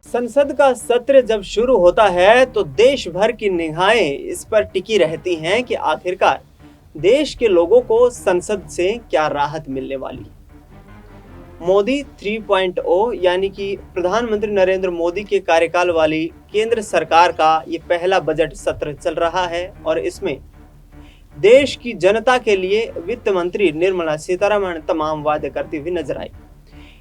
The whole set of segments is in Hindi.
संसद का सत्र जब शुरू होता है तो देश भर की निगाहें इस पर टिकी रहती हैं कि आखिरकार देश के लोगों को संसद से क्या राहत मिलने वाली है। मोदी 3.0 यानी कि प्रधानमंत्री नरेंद्र मोदी के कार्यकाल वाली केंद्र सरकार का ये पहला बजट सत्र चल रहा है और इसमें देश की जनता के लिए वित्त मंत्री निर्मला सीतारमण तमाम वादे करती हुई नजर आई।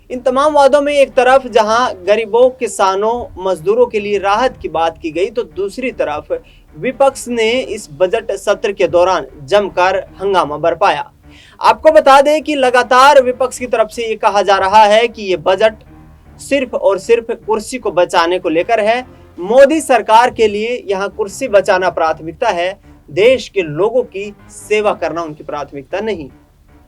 इन तमाम वादों में एक तरफ जहां गरीबों, किसानों, मजदूरों के लिए राहत की बात की गई तो दूसरी तरफ विपक्ष ने इस बजट सत्र के दौरान जमकर हंगामा बरपाया। आपको बता दें कि लगातार विपक्ष की तरफ से ये कहा जा रहा है कि ये बजट सिर्फ और सिर्फ कुर्सी को बचाने को लेकर है। मोदी सरकार के लिए यहाँ कुर्सी बचाना प्राथमिकता है, देश के लोगों की सेवा करना उनकी प्राथमिकता नहीं।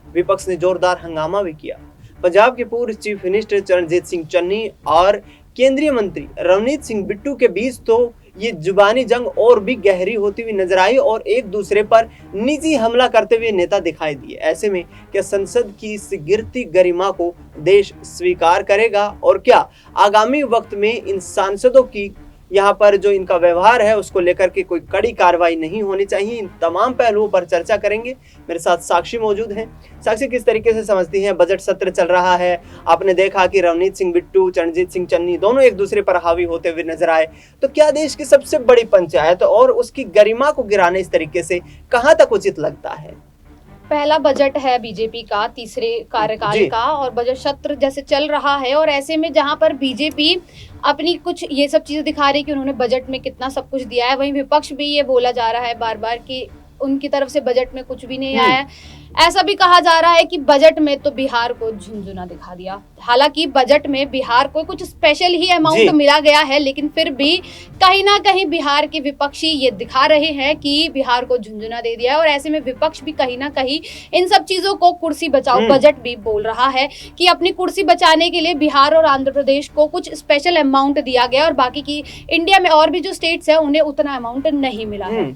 विपक्ष ने जोरदार हंगामा भी किया। पंजाब के पूर्व चीफ मिनिस्टर चरणजीत सिंह चन्नी और केंद्रीय मंत्री रवनीत सिंह बिट्टू के बीच तो ये जुबानी जंग और भी गहरी होती हुई नजर आई और एक दूसरे पर निजी हमला करते हुए नेता दिखाई दिए। ऐसे में क्या संसद की इस गिरती गरिमा को देश स्वीकार करेगा और क्या आगामी वक्त में इन सांसदों की यहाँ पर जो इनका व्यवहार है उसको लेकर के कोई कड़ी कार्रवाई नहीं होनी चाहिए। इन तमाम पहलुओं पर चर्चा करेंगे। मेरे साथ साक्षी मौजूद हैं। साक्षी, किस तरीके से समझती हैं, बजट सत्र चल रहा है, आपने देखा कि रवनीत सिंह बिट्टू, चरणजीत सिंह चन्नी दोनों एक दूसरे पर हावी होते हुए नजर आए, तो क्या देश की सबसे बड़ी पंचायत और उसकी गरिमा को गिराना इस तरीके से कहाँ तक उचित लगता है? पहला बजट है बीजेपी का तीसरे कार्यकाल का और बजट सत्र जैसे चल रहा है और ऐसे में जहां पर बीजेपी अपनी कुछ ये सब चीजें दिखा रही है कि उन्होंने बजट में कितना सब कुछ दिया है, वहीं विपक्ष भी ये बोला जा रहा है बार बार कि उनकी तरफ से बजट में कुछ भी नहीं आया है। ऐसा भी कहा जा रहा है कि बजट में तो बिहार को झुनझुना दिखा दिया। हालांकि बजट में बिहार को कुछ स्पेशल ही अमाउंट मिला गया है, लेकिन फिर भी कहीं ना कहीं बिहार के विपक्षी ये दिखा रहे हैं कि बिहार को झुनझुना दे दिया है और ऐसे में विपक्ष भी कहीं ना कहीं इन सब चीजों को कुर्सी बचाओ बजट भी बोल रहा है कि अपनी कुर्सी बचाने के लिए बिहार और आंध्र प्रदेश को कुछ स्पेशल अमाउंट दिया गया और बाकी की इंडिया में और भी जो स्टेट्स है उन्हें उतना अमाउंट नहीं मिला है।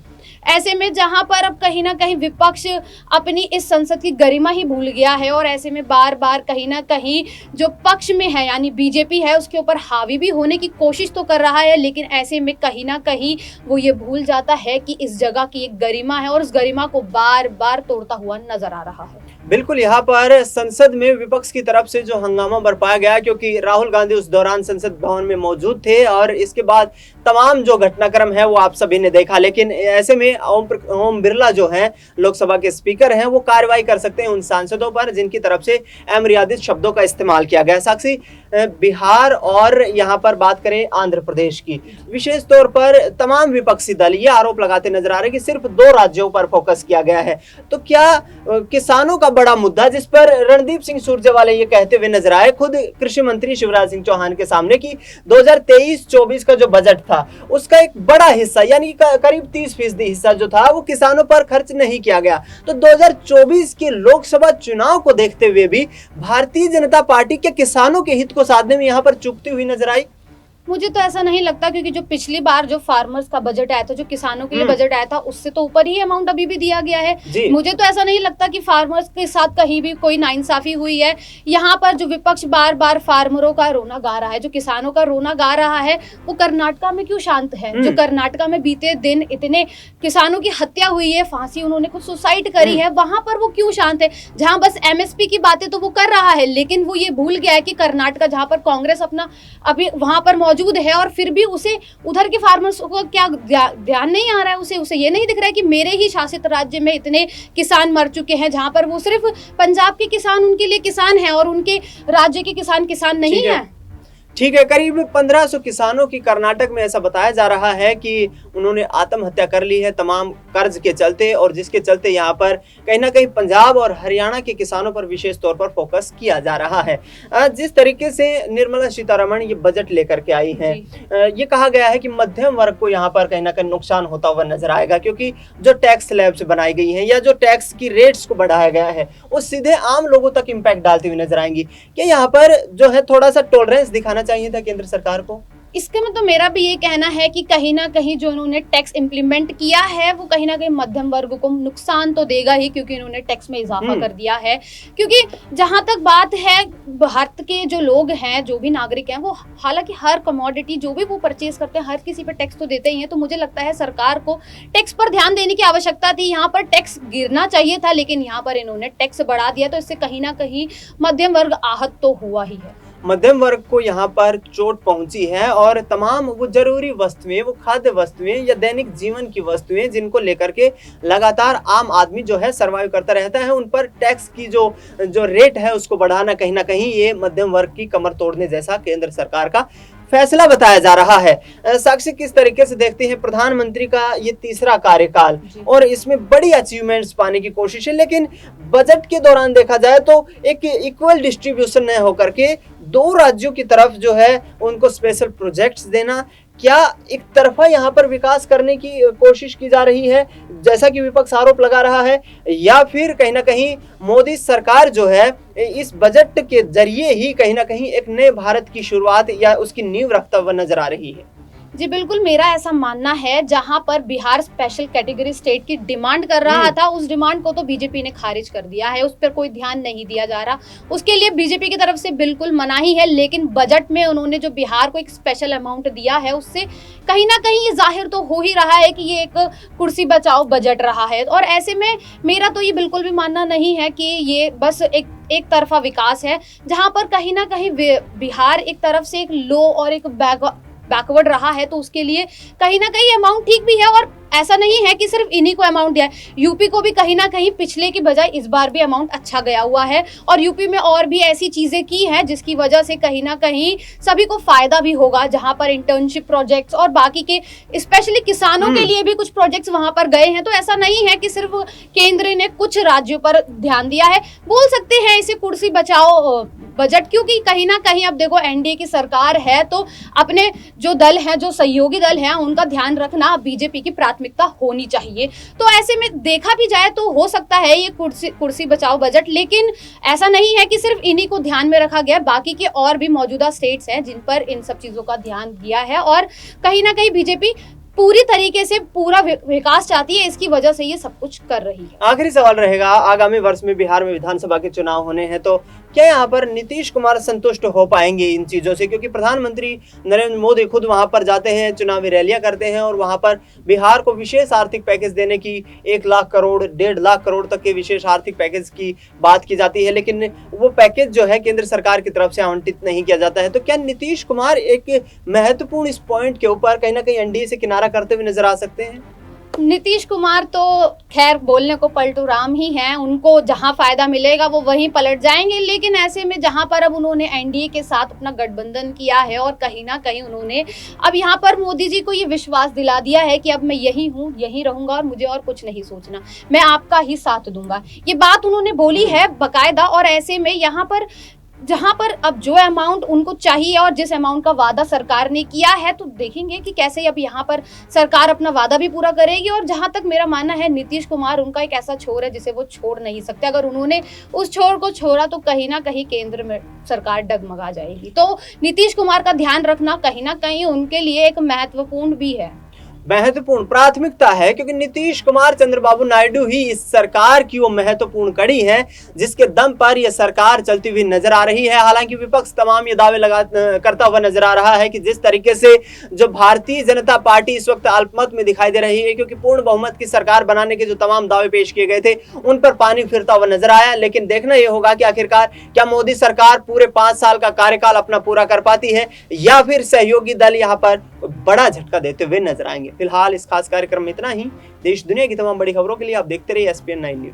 ऐसे में जहां पर अब कहीं ना कहीं विपक्ष अपनी इस संसद की गरिमा ही भूल गया है और ऐसे में बार बार कहीं ना कहीं जो पक्ष में है यानी बीजेपी है उसके ऊपर हावी भी होने की कोशिश तो कर रहा है, लेकिन ऐसे में कहीं ना कहीं वो ये भूल जाता है कि इस जगह की एक गरिमा है और उस गरिमा को बार बार तोड़ता हुआ नजर आ रहा है। बिल्कुल, यहाँ पर संसद में विपक्ष की तरफ से जो हंगामा बरपाया गया क्योंकि राहुल गांधी उस दौरान संसद भवन में मौजूद थे और इसके बाद तमाम जो घटनाक्रम है वो आप सभी ने देखा, लेकिन ऐसे में ओम बिरला जो हैं लोकसभा के स्पीकर हैं वो कार्रवाई कर सकते हैं उन सांसदों पर जिनकी तरफ से अमर्यादित शब्दों का इस्तेमाल किया गया। साक्षी, बिहार और यहाँ पर बात करें आंध्र प्रदेश की, विशेष तौर पर तमाम विपक्षी दल ये आरोप लगाते नजर आ रहे हैं कि सिर्फ 2 राज्यों पर फोकस किया गया है, तो क्या किसानों का बड़ा मुद्दा जिस पर रणदीप सिंह सुरजेवाला ये कहते हुए नजर आए खुद कृषि मंत्री शिवराज सिंह चौहान के सामने कि 2023-24 का जो बजट था उसका एक बड़ा हिस्सा यानी करीब 30% हिस्सा जो था वो किसानों पर खर्च नहीं किया गया, तो 2024 के लोकसभा चुनाव को देखते हुए भी भारतीय जनता पार्टी के किसानों के हित को साधने में यहाँ पर चूकती हुई नजर आई? मुझे तो ऐसा नहीं लगता क्योंकि जो पिछली बार जो फार्मर्स का बजट आया था, जो किसानों के लिए बजट आया था, उससे तो ऊपर ही अमाउंट अभी भी दिया गया है। मुझे तो ऐसा नहीं लगता कि फार्मर्स के साथ कहीं भी कोई नाइंसाफी हुई है। यहाँ पर जो विपक्ष बार बार फार्मरों का रोना गा रहा है, जो किसानों का रोना गा रहा है, वो कर्नाटका में क्यों शांत है? जो कर्नाटका में बीते दिन इतने किसानों की हत्या हुई है, फांसी, उन्होंने कुछ सुसाइड करी है, वहां पर वो क्यों शांत है? जहां बस MSP की बातें तो वो कर रहा है, लेकिन वो ये भूल गया है कि कर्नाटका जहां पर कांग्रेस अपना अभी वहां पर मौजूद है और फिर भी उसे उधर के फार्मर्स को क्या ध्यान नहीं आ रहा है, उसे ये नहीं दिख रहा है कि मेरे ही शासित राज्य में इतने किसान मर चुके हैं, जहां पर वो सिर्फ पंजाब के किसान उनके लिए किसान हैं और उनके राज्य के किसान नहीं है। ठीक है, करीब 1500 किसानों की कर्नाटक में ऐसा बताया जा रहा है कि उन्होंने आत्महत्या कर ली है तमाम कर्ज के चलते और जिसके चलते यहाँ पर कहीं ना कहीं पंजाब और हरियाणा के किसानों पर विशेष तौर पर फोकस किया जा रहा है। जिस तरीके से निर्मला सीतारमण ये बजट लेकर के आई हैं, ये कहा गया है कि मध्यम वर्ग को यहाँ पर कहीं ना कहीं नुकसान होता हुआ नजर आएगा क्योंकि जो टैक्स स्लैब्स बनाई गई हैं या जो टैक्स की रेट्स को बढ़ाया गया है वो सीधे आम लोगों तक इम्पैक्ट डालती हुई नजर आएंगी। क्या यहाँ पर जो है थोड़ा सा टॉलरेंस दिखाना चाहिए था केंद्र सरकार को? इसके में तो मेरा भी ये कहना है कि कहीं ना कहीं जो इन्होंने टैक्स इम्प्लीमेंट किया है वो कहीं ना कहीं मध्यम वर्ग को नुकसान तो देगा ही, क्योंकि इन्होंने टैक्स में इजाफा कर दिया है। क्योंकि जहां तक बात है, भारत के जो लोग हैं, जो भी नागरिक हैं, वो हालांकि हर कमोडिटी जो भी वो परचेज करते हैं हर किसी पे टैक्स तो देते ही हैं। तो मुझे लगता है सरकार को टैक्स पर ध्यान देने की आवश्यकता थी। यहाँ पर टैक्स गिरना चाहिए था, लेकिन यहाँ पर इन्होंने टैक्स बढ़ा दिया, तो इससे कहीं ना कहीं मध्यम वर्ग आहत तो हुआ ही है। मध्यम वर्ग को यहाँ पर चोट पहुंची है और तमाम वो जरूरी वस्तुएं, वो खाद्य वस्तुएं या दैनिक जीवन की वस्तुएं जिनको लेकर के लगातार आम आदमी जो है सर्वाइव करता रहता है, उन पर टैक्स की जो रेट है उसको बढ़ाना कहीं ना कहीं ये मध्यम वर्ग की कमर तोड़ने जैसा केंद्र सरकार का फैसला बताया जा रहा है। साक्षी, किस तरीके से देखते हैं प्रधानमंत्री का ये तीसरा कार्यकाल और इसमें बड़ी अचीवमेंट्स पाने की कोशिश है, लेकिन बजट के दौरान देखा जाए तो एक इक्वल डिस्ट्रीब्यूशन न होकर के दो राज्यों की तरफ जो है उनको स्पेशल प्रोजेक्ट्स देना, क्या एक तरफा यहाँ पर विकास करने की कोशिश की जा रही है जैसा कि विपक्ष आरोप लगा रहा है, या फिर कहीं ना कहीं मोदी सरकार जो है इस बजट के जरिए ही कहीं ना कहीं एक नए भारत की शुरुआत या उसकी नींव रखता हुआ नजर आ रही है? जी बिल्कुल, मेरा ऐसा मानना है, जहां पर बिहार स्पेशल कैटेगरी स्टेट की डिमांड कर रहा था, उस डिमांड को तो बीजेपी ने खारिज कर दिया है, उस पर कोई ध्यान नहीं दिया जा रहा। उसके लिए बीजेपी की तरफ से बिल्कुल मनाही है, लेकिन बजट में उन्होंने जो बिहार को एक स्पेशल अमाउंट दिया है उससे कहीं ना कहीं ये जाहिर तो हो ही रहा है कि ये एक कुर्सी बचाओ बजट रहा है। और ऐसे में मेरा तो ये बिल्कुल भी मानना नहीं है कि ये बस एक तरफा विकास है, जहां पर कहीं ना कहीं बिहार एक तरफ से एक लो और एक बैकवर्ड रहा है, तो उसके लिए कहीं ना कहीं अमाउंट ठीक भी है। और ऐसा नहीं है कि सिर्फ इन्हीं को अमाउंट दिया है, यूपी को भी कहीं ना कहीं पिछले की बजाय इस बार भी अमाउंट अच्छा गया हुआ है, और यूपी में और भी ऐसी चीजें की हैं जिसकी वजह से कहीं ना कहीं सभी को फायदा भी होगा, जहां पर इंटर्नशिप प्रोजेक्ट्स और बाकी के स्पेशली किसानों के लिए भी कुछ प्रोजेक्ट्स वहां पर गए हैं। तो ऐसा नहीं है कि सिर्फ केंद्र ने कुछ राज्यों पर ध्यान दिया है, बोल सकते हैं इसे कुर्सी बचाओ बजट, क्योंकि कहीं ना कहीं अब देखो एनडीए की सरकार है, तो अपने जो दल हैं, जो सहयोगी दल हैं, उनका ध्यान रखना बीजेपी की प्राथमिकता होनी चाहिए। तो ऐसे में देखा भी जाए तो हो सकता है ये कुर्सी बचाओ बजट, लेकिन ऐसा नहीं है कि सिर्फ इन्हीं को ध्यान में रखा गया, बाकी के और भी मौजूदा स्टेट्स हैं जिन पर इन सब चीजों का ध्यान दिया है, और कहीं ना कहीं बीजेपी पूरी तरीके से पूरा विकास चाहती है, इसकी वजह से ये सब कुछ कर रही है। आखिरी सवाल रहेगा, आगामी वर्ष में बिहार में विधानसभा के चुनाव होने हैं, तो क्या यहाँ पर नीतीश कुमार संतुष्ट हो पाएंगे इन चीजों से? क्योंकि प्रधानमंत्री नरेंद्र मोदी खुद वहां पर जाते हैं, चुनावी रैलियां करते हैं और वहां पर बिहार को विशेष आर्थिक पैकेज देने की 1 लाख करोड़ 1.5 लाख करोड़ तक के विशेष आर्थिक पैकेज की बात की जाती है, लेकिन वो पैकेज जो है केंद्र सरकार की तरफ से आवंटित नहीं किया जाता है। तो क्या नीतीश कुमार एक महत्वपूर्ण इस पॉइंट के ऊपर कहीं ना कहीं एनडीए से किनारा करते हुए नजर आ सकते हैं? नीतीश कुमार तो खैर बोलने को पलटू राम ही हैं, उनको जहां फायदा मिलेगा वो वहीं पलट जाएंगे। लेकिन ऐसे में जहां पर अब उन्होंने एनडीए के साथ अपना गठबंधन किया है और कहीं ना कहीं उन्होंने अब यहां पर मोदी जी को ये विश्वास दिला दिया है कि अब मैं यही हूं, यही रहूंगा और मुझे और कुछ नहीं सोचना, मैं आपका ही साथ दूंगा, ये बात उन्होंने बोली है बकायदा। और ऐसे में यहाँ पर जहां पर अब जो अमाउंट उनको चाहिए और जिस अमाउंट का वादा सरकार ने किया है, तो देखेंगे कि कैसे अब यहाँ पर सरकार अपना वादा भी पूरा करेगी। और जहां तक मेरा मानना है, नीतीश कुमार उनका एक ऐसा छोर है जिसे वो छोड़ नहीं सकते, अगर उन्होंने उस छोर को छोड़ा तो कहीं ना कहीं केंद्र में सरकार डगमगा जाएगी। तो नीतीश कुमार का ध्यान रखना कहीं ना कहीं उनके लिए एक महत्वपूर्ण भी है, महत्वपूर्ण प्राथमिकता है, क्योंकि नीतीश कुमार चंद्रबाबू नायडू ही इस सरकार की वो महत्वपूर्ण कड़ी है जिसके दम पर यह सरकार चलती हुई नजर आ रही है। हालांकि विपक्ष तमाम ये दावे करता हुआ नजर आ रहा है कि जिस तरीके से जो भारतीय जनता पार्टी इस वक्त अल्पमत में दिखाई दे रही है, क्योंकि पूर्ण बहुमत की सरकार बनाने के जो तमाम दावे पेश किए गए थे उन पर पानी फिरता हुआ नजर आया। लेकिन देखना यह होगा कि आखिरकार क्या मोदी सरकार पूरे 5 साल का कार्यकाल अपना पूरा कर पाती है, या फिर सहयोगी दल यहाँ पर बड़ा झटका देते हुए नजर आएंगे। फिलहाल इस खास कार्यक्रम में इतना ही। देश दुनिया की तमाम बड़ी खबरों के लिए आप देखते रहिए SPN 9 न्यूज।